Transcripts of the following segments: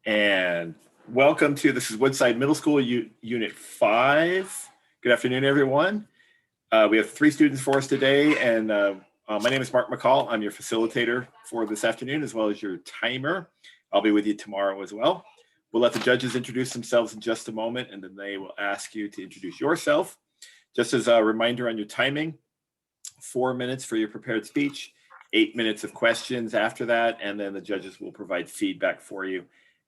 And welcome to, this is Woodside Middle School, Unit 5. Good afternoon, everyone. We have 3 students for us today, and my name is Mark McCall. I'm your facilitator for this afternoon, as well as your timer. I'll be with you tomorrow as well. We'll let the judges introduce themselves in just a moment, and then they will ask you to introduce yourself. Just as a reminder on your timing, 4 minutes for your prepared speech, 8 minutes of questions after that, and then the judges will provide feedback for you.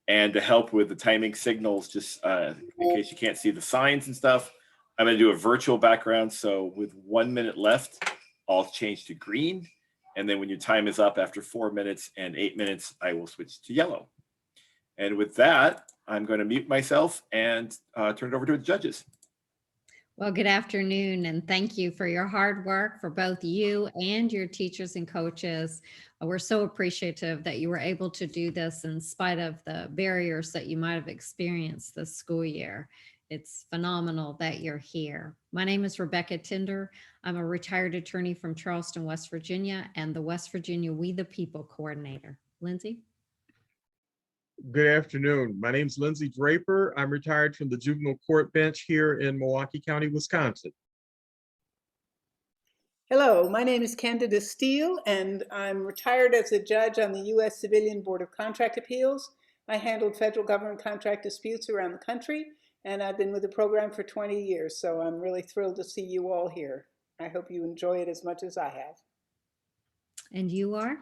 And to help with the timing signals, just in case you can't see the signs and stuff, I'm going to do a virtual background. So with 1 minute left, I'll change to green. And then when your time is up after 4 minutes and 8 minutes, I will switch to yellow. And with that, I'm going to mute myself and turn it over to the judges. Well, good afternoon, and thank you for your hard work for both you and your teachers and coaches. We're so appreciative that you were able to do this in spite of the barriers that you might have experienced this school year. It's phenomenal that you're here. My name is Rebecca Tinder. I'm a retired attorney from Charleston, West Virginia, and the West Virginia We the People coordinator. Lindsay? Good afternoon. My name is Lindsay Draper. I'm retired from the juvenile court bench here in Milwaukee County, Wisconsin. Hello, my name is Candida Steele, and I'm retired as a judge on the U.S. Civilian Board of Contract Appeals. I handled federal government contract disputes around the country, and I've been with the program for 20 years, so I'm really thrilled to see you all here. I hope you enjoy it as much as I have. And you are?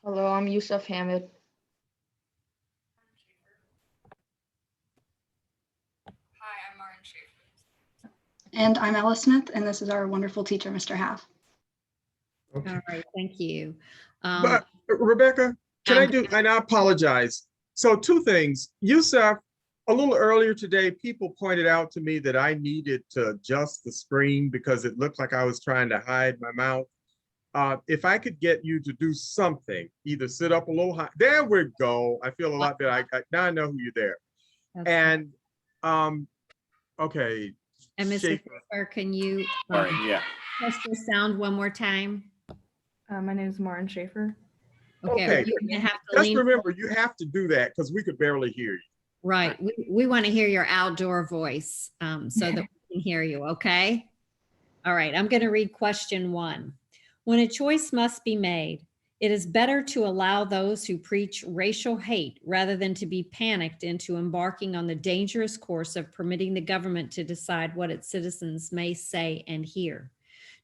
Hello, I'm Yusuf Hamid. Hi, I'm Marin Schaefer. And I'm Ella Smith, and this is our wonderful teacher, Mr. Half. Okay. All right, thank you. But Rebecca, can I do, and I apologize. So 2 things. Yusuf, a little earlier today, people pointed out to me that I needed to adjust the screen because it looked like I was trying to hide my mouth. If I could get you to do something, either sit up a little high. There we go. I feel a lot better. Now I know who you're there. That's And okay. And Mr. Fraser, can you test the sound one more time? My name is Marin Schaefer. Okay. You're gonna have to Just lean remember, you have to do that because we could barely hear you. right. We want to hear your outdoor voice so that we can hear you, okay? All right, I'm going to read question 1. When a choice must be made, it is better to allow those who preach racial hate rather than to be panicked into embarking on the dangerous course of permitting the government to decide what its citizens may say and hear.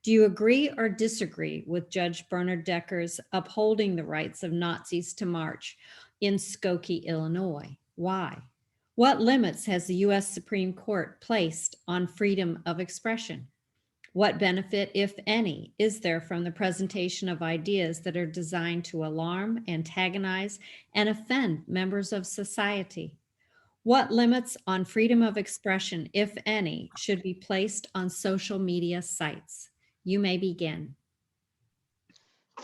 Do you agree or disagree with Judge Bernard Decker's upholding the rights of Nazis to march in Skokie, Illinois? Why? What limits has the U.S. Supreme Court placed on freedom of expression? What benefit, if any, is there from the presentation of ideas that are designed to alarm, antagonize, and offend members of society? What limits on freedom of expression, if any, should be placed on social media sites? You may begin.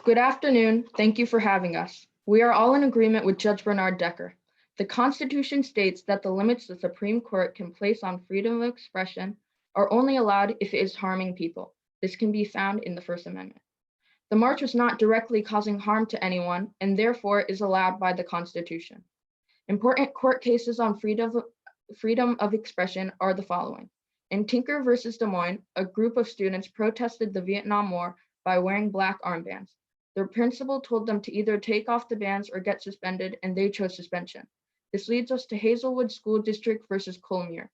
Good afternoon. Thank you for having us. We are all in agreement with Judge Bernard Decker. The Constitution states that the limits the Supreme Court can place on freedom of expression are only allowed if it is harming people. This can be found in the First Amendment. The march was not directly causing harm to anyone and therefore is allowed by the Constitution. Important court cases on freedom of expression are the following. In Tinker versus Des Moines, a group of students protested the Vietnam War by wearing black armbands. Their principal told them to either take off the bands or get suspended, and they chose suspension. This leads us to Hazelwood School District versus Colmere.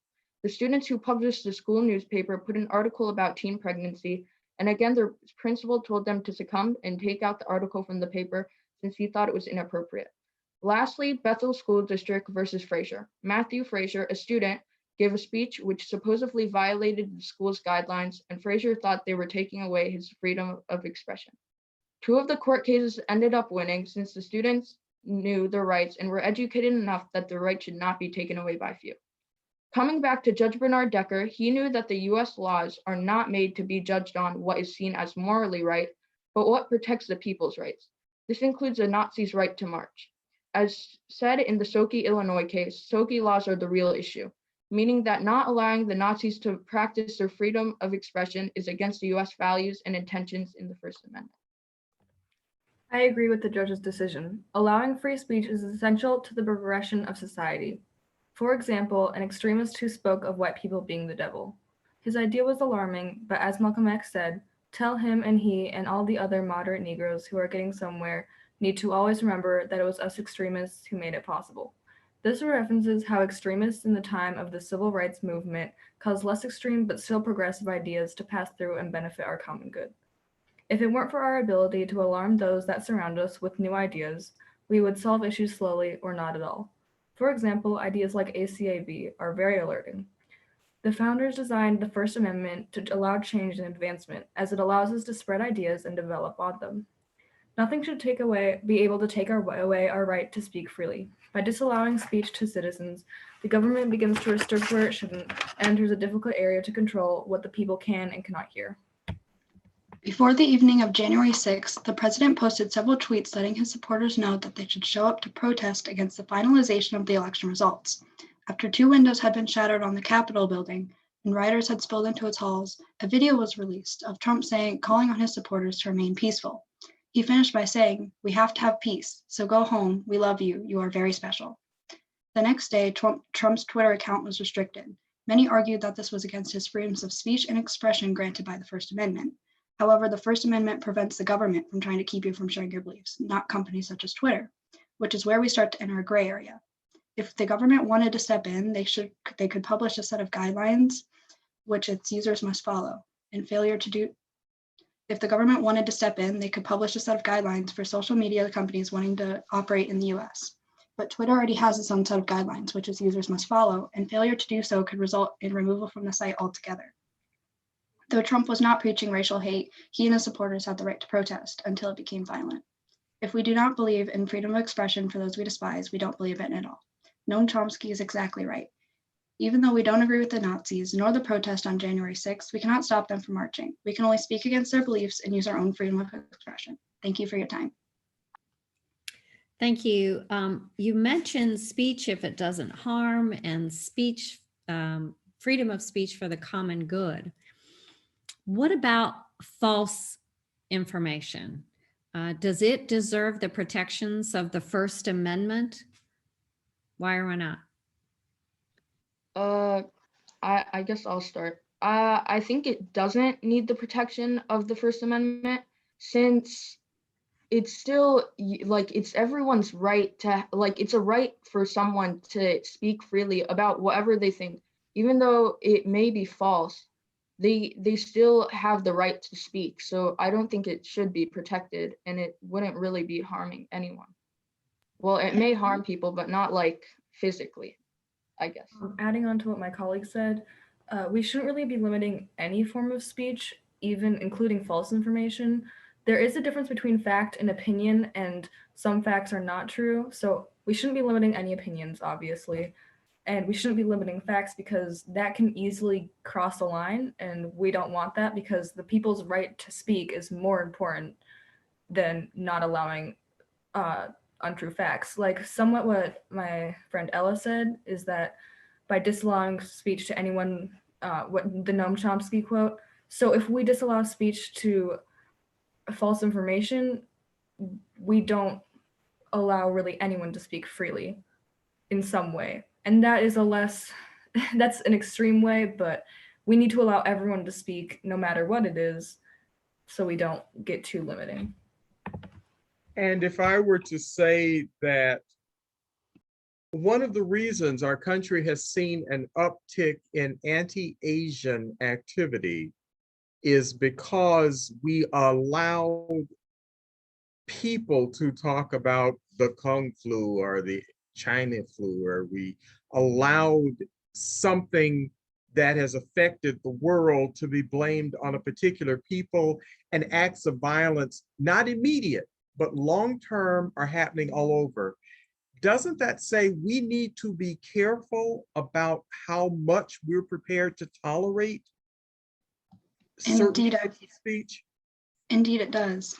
The students who published the school newspaper put an article about teen pregnancy, and again, their principal told them to succumb and take out the article from the paper since he thought it was inappropriate. Lastly, Bethel School District versus Fraser. Matthew Fraser, a student, gave a speech which supposedly violated the school's guidelines, and Fraser thought they were taking away his freedom of expression. 2 of the court cases ended up winning since the students knew their rights and were educated enough that their rights should not be taken away by few. Coming back to Judge Bernard Decker, he knew that the U.S. laws are not made to be judged on what is seen as morally right, but what protects the people's rights. This includes a Nazi's right to march. As said in the Skokie, Illinois case, Skokie laws are the real issue, meaning that not allowing the Nazis to practice their freedom of expression is against the U.S. values and intentions in the First Amendment. I agree with the judge's decision. Allowing free speech is essential to the progression of society. For example, an extremist who spoke of white people being the devil. His idea was alarming, but as Malcolm X said, tell him and he and all the other moderate Negroes who are getting somewhere need to always remember that it was us extremists who made it possible. This references how extremists in the time of the civil rights movement caused less extreme but still progressive ideas to pass through and benefit our common good. If it weren't for our ability to alarm those that surround us with new ideas, we would solve issues slowly or not at all. For example, ideas like ACAB are very alerting. The founders designed the First Amendment to allow change and advancement, as it allows us to spread ideas and develop on them. Nothing should be able to take away our right to speak freely. By disallowing speech to citizens, the government begins to restrict where it shouldn't and enters a difficult area to control what the people can and cannot hear. Before the evening of January 6th, the president posted several tweets letting his supporters know that they should show up to protest against the finalization of the election results. After 2 windows had been shattered on the Capitol building and rioters had spilled into its halls, a video was released of Trump calling on his supporters to remain peaceful. He finished by saying, "We have to have peace, so go home. We love you. You are very special." The next day, Trump's Twitter account was restricted. Many argued that this was against his freedoms of speech and expression granted by the First Amendment. However, the First Amendment prevents the government from trying to keep you from sharing your beliefs, not companies such as Twitter, which is where we start to enter a gray area. If the government wanted to step in, they could publish a set of guidelines which its users must follow. If the government wanted to step in, they could publish a set of guidelines for social media companies wanting to operate in the US. But Twitter already has its own set of guidelines, which its users must follow, and failure to do so could result in removal from the site altogether. Though Trump was not preaching racial hate, he and his supporters had the right to protest until it became violent. If we do not believe in freedom of expression for those we despise, we don't believe in it at all. Noam Chomsky is exactly right. Even though we don't agree with the Nazis nor the protest on January 6th, we cannot stop them from marching. We can only speak against their beliefs and use our own freedom of expression. Thank you for your time. Thank you. You mentioned speech if it doesn't harm and speech, freedom of speech for the common good. What about false information? Does it deserve the protections of the First Amendment? Why or why not? I guess I'll start. I think it doesn't need the protection of the First Amendment, since it's still like it's everyone's right to it's a right for someone to speak freely about whatever they think, even though it may be false. They still have the right to speak. So I don't think it should be protected, and it wouldn't really be harming anyone. Well, it may harm people, but not like physically, I guess. Adding on to what my colleague said, we shouldn't really be limiting any form of speech, even including false information. There is a difference between fact and opinion, and some facts are not true. So we shouldn't be limiting any opinions, obviously. And we shouldn't be limiting facts because that can easily cross the line, and we don't want that because the people's right to speak is more important than not allowing untrue facts. Like somewhat what my friend Ella said is that by disallowing speech to anyone, what the Noam Chomsky quote. So if we disallow speech to false information, we don't allow really anyone to speak freely in some way. And that is that's an extreme way, but we need to allow everyone to speak no matter what it is, so we don't get too limiting. And if I were to say that one of the reasons our country has seen an uptick in anti-Asian activity is because we allowed people to talk about the Kung flu or the China flu, or we allowed something that has affected the world to be blamed on a particular people, and acts of violence, not immediate, but long-term, are happening all over. Doesn't that say we need to be careful about how much we're prepared to tolerate certain types of speech? Indeed, it does.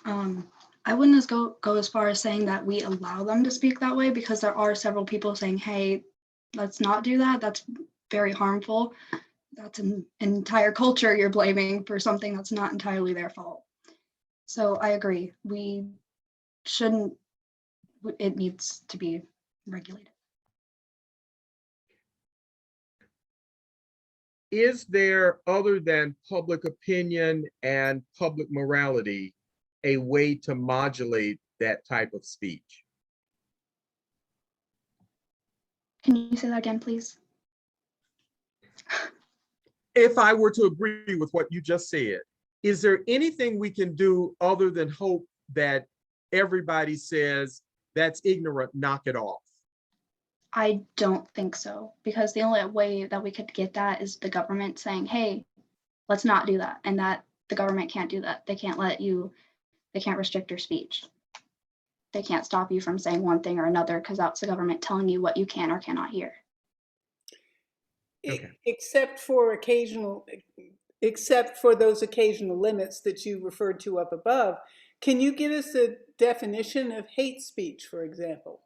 I wouldn't go as far as saying that we allow them to speak that way, because there are several people saying, hey, let's not do that. That's very harmful. That's an entire culture you're blaming for something that's not entirely their fault. So I agree. We shouldn't, it needs to be regulated. Is there, other than public opinion and public morality, a way to modulate that type of speech? Can you say that again, please? If I were to agree with what you just said, is there anything we can do other than hope that everybody says that's ignorant, knock it off? I don't think so, because the only way that we could get that is the government saying, hey, let's not do that. And that the government can't do that. They can't they can't restrict your speech. They can't stop you from saying one thing or another because that's the government telling you what you can or cannot hear. Okay. Except for those occasional limits that you referred to up above. Can you give us a definition of hate speech, for example?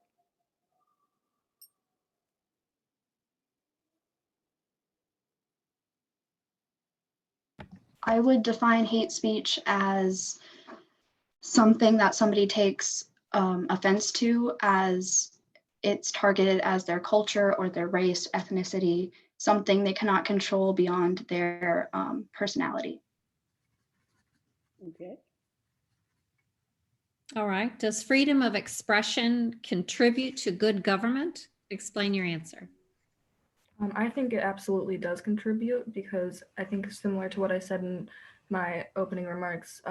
I would define hate speech as something that somebody takes offense to, as it's targeted as their culture or their race, ethnicity, something they cannot control beyond their personality. Okay. All right. Does freedom of expression contribute to good government? Explain your answer. I think it absolutely does contribute, because I think, similar to what I said in my opening remarks,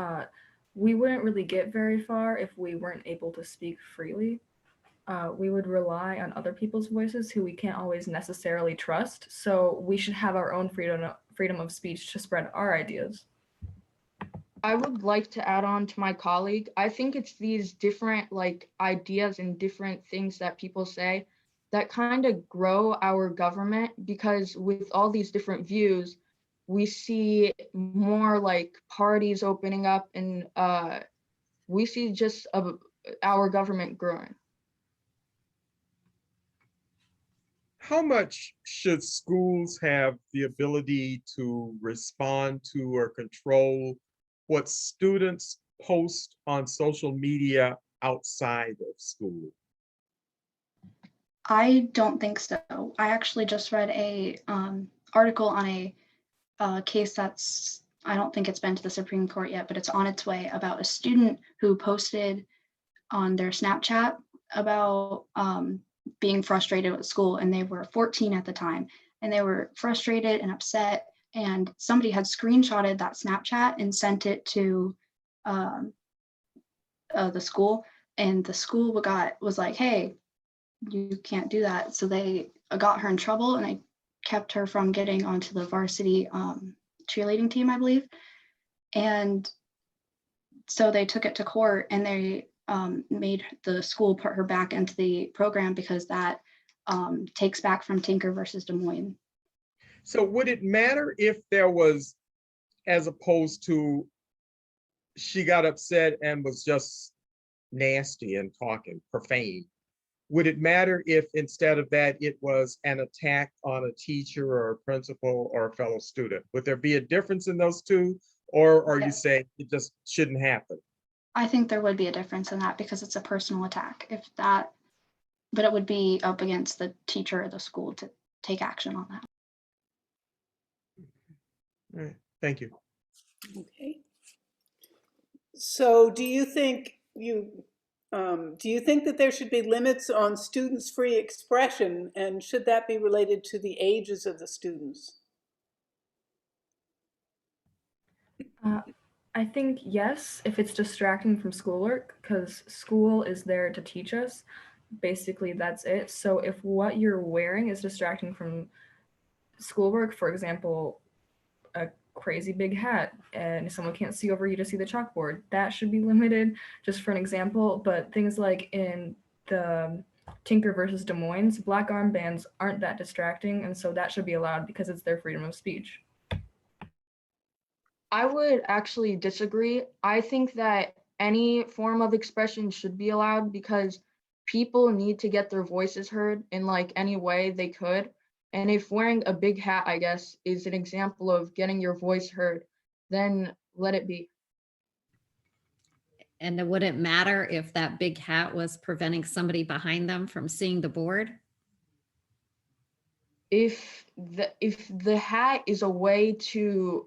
we wouldn't really get very far if we weren't able to speak freely. We would rely on other people's voices who we can't always necessarily trust. So we should have our own freedom of speech to spread our ideas. I would like to add on to my colleague. I think it's these different ideas and different things that people say that kind of grow our government, because with all these different views, we see more parties opening up, and we see just our government growing. How much should schools have the ability to respond to or control what students post on social media outside of school? I don't think so. I actually just read a article on a case that's, I don't think it's been to the Supreme Court yet, but it's on its way, about a student who posted on their Snapchat about being frustrated with school, and they were 14 at the time, and they were frustrated and upset, and somebody had screenshotted that Snapchat and sent it to the school, and the school was like, hey, you can't do that. So they got her in trouble, and they kept her from getting onto the varsity cheerleading team, I believe. And so they took it to court, and they made the school put her back into the program, because that takes back from Tinker versus Des Moines. So would it matter if there was, as opposed to she got upset and was just nasty and talking profane, would it matter if instead of that it was an attack on a teacher or a principal or a fellow student? Would there be a difference in those two, or are you saying it just shouldn't happen? I think there would be a difference in that, because it's a personal attack. But it would be up against the teacher or the school to take action on that. All right, thank you. Okay. So do you think that there should be limits on students' free expression, and should that be related to the ages of the students? I think yes, if it's distracting from schoolwork, because school is there to teach us. Basically, that's it. So if what you're wearing is distracting from schoolwork, for example, a crazy big hat, and someone can't see over you to see the chalkboard, that should be limited, just for an example. But things like in the Tinker versus Des Moines, black armbands aren't that distracting, and so that should be allowed because it's their freedom of speech. I would actually disagree. I think that any form of expression should be allowed, because people need to get their voices heard in any way they could. And if wearing a big hat, I guess, is an example of getting your voice heard, then let it be. And it wouldn't matter if that big hat was preventing somebody behind them from seeing the board? If the hat is a way to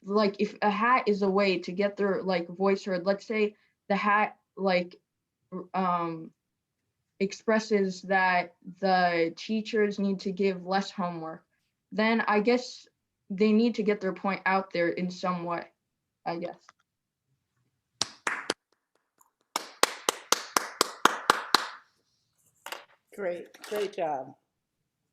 like, if a hat is a way to get their like voice heard, let's say the hat like expresses that the teachers need to give less homework, then I guess they need to get their point out there in some way, I guess. Great job.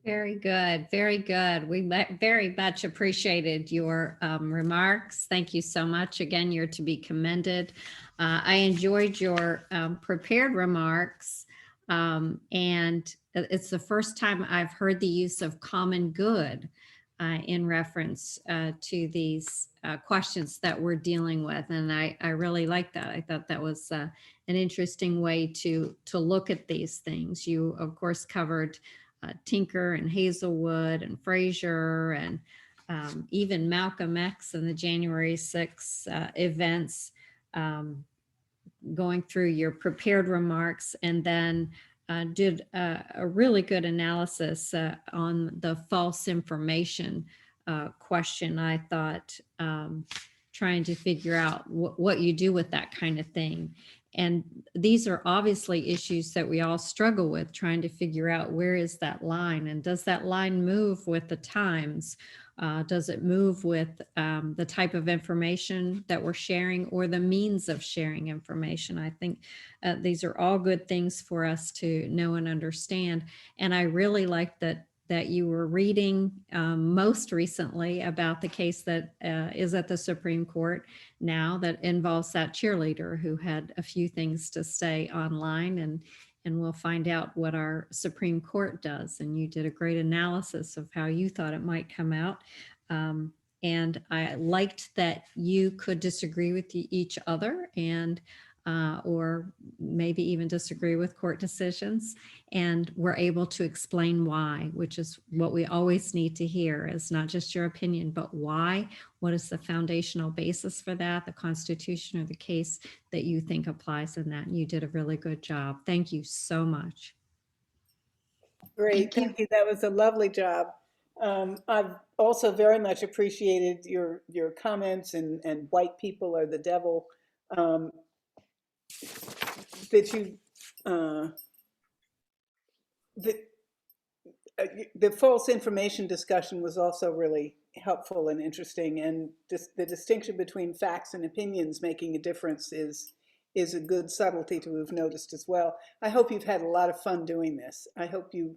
Very good, very good. We very much appreciated your remarks. Thank you so much. Again, you're to be commended. I enjoyed your prepared remarks, and it's the first time I've heard the use of common good in reference to these questions that we're dealing with, and I really like that. I thought that was an interesting way to look at these things. You, of course, covered Tinker and Hazelwood and Fraser and even Malcolm X and the January 6 events, going through your prepared remarks, and then did a really good analysis on the false information question. I thought, trying to figure out what you do with that kind of thing. And these are obviously issues that we all struggle with, trying to figure out where is that line, and does that line move with the times? Does it move with the type of information that we're sharing or the means of sharing information? I think these are all good things for us to know and understand. And I really like that you were reading most recently about the case that is at the Supreme Court now that involves that cheerleader who had a few things to say online, and we'll find out what our Supreme Court does. And you did a great analysis of how you thought it might come out. And I liked that you could disagree with each other, and or maybe even disagree with court decisions, and we're able to explain why, which is what we always need to hear, is not just your opinion, but why. What is the foundational basis for that, the Constitution or the case that you think applies in that? And you did a really good job. Thank you so much. Great, thank you. That was a lovely job. I've also very much appreciated your comments and white people are the devil. That you, the false information discussion was also really helpful and interesting, and just the distinction between facts and opinions making a difference is a good subtlety to have noticed as well. I hope you've had a lot of fun doing this. I hope you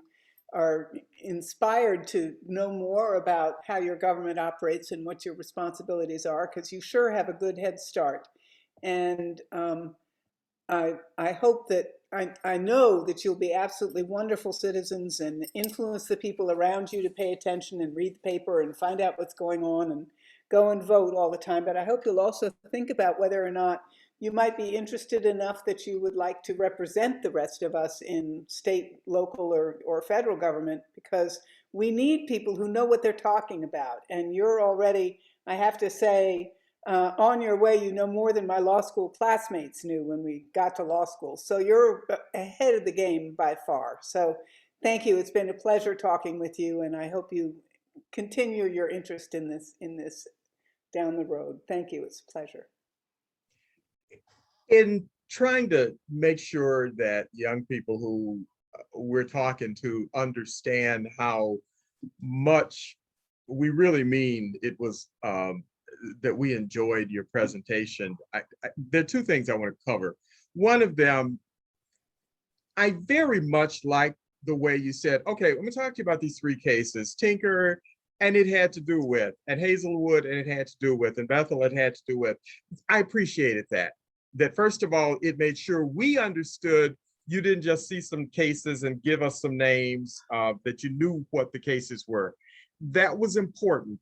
are inspired to know more about how your government operates and what your responsibilities are, because you sure have a good head start. And I hope that, I know that you'll be absolutely wonderful citizens and influence the people around you to pay attention and read the paper and find out what's going on and go and vote all the time. But I hope you'll also think about whether or not you might be interested enough that you would like to represent the rest of us in state, local, or federal government, because we need people who know what they're talking about. And you're already, I have to say, on your way. You know more than my law school classmates knew when we got to law school. So you're ahead of the game by far. So thank you. It's been a pleasure talking with you, and I hope you continue your interest in this down the road. Thank you. It's a pleasure. In trying to make sure that young people who we're talking to understand how much we really mean it was that we enjoyed your presentation, there are two things I want to cover. One of them, I very much like the way you said, okay, let me talk to you about these three cases: Tinker, and it had to do with, and Hazelwood, and it had to do with, and Bethel, it had to do with. I appreciated that first of all, it made sure we understood you didn't just see some cases and give us some names, that you knew what the cases were. That was important.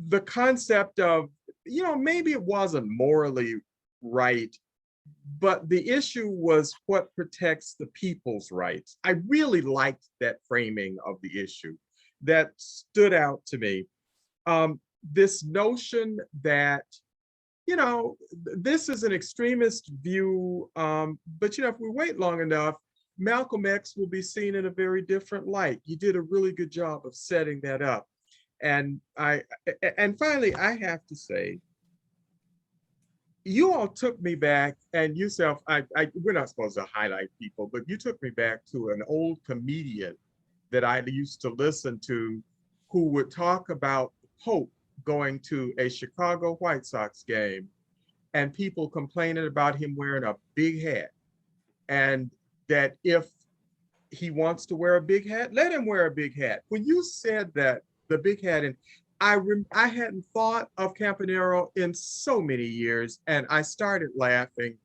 The concept of, maybe it wasn't morally right, but the issue was what protects the people's rights. I really liked that framing of the issue. That stood out to me. This notion that you know, this is an extremist view, but you know, if we wait long enough, Malcolm X will be seen in a very different light. You did a really good job of setting that up. And finally, I have to say, you all took me back, and yourself, we're not supposed to highlight people, but you took me back to an old comedian that I used to listen to, who would talk about the Pope going to a Chicago White Sox game and people complaining about him wearing a big hat. And that if he wants to wear a big hat, let him wear a big hat. When you said that, the big hat, and I hadn't thought of Campanero in so many years, and I started laughing.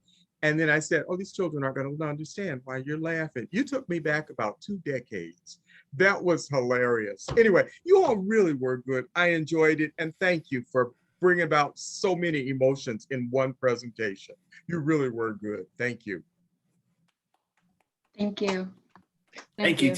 And then I said, oh, these children aren't going to understand why you're laughing. You took me back about 2 decades. That was hilarious. Anyway, you all really were good. I enjoyed it. And thank you for bringing about so many emotions in one presentation. You really were good. Thank you. Thank you. Thank you.